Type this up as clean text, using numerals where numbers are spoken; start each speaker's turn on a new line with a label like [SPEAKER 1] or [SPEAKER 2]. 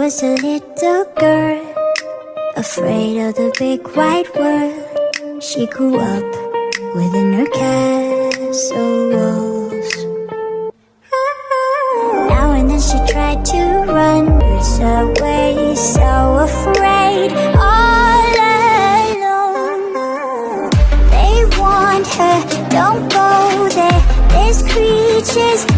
[SPEAKER 1] was a little girl, afraid of the big wide world. She grew up within her castle walls. Now and then she tried to run, words away, so afraid, all alone. They warned her, don't go there, there's creatures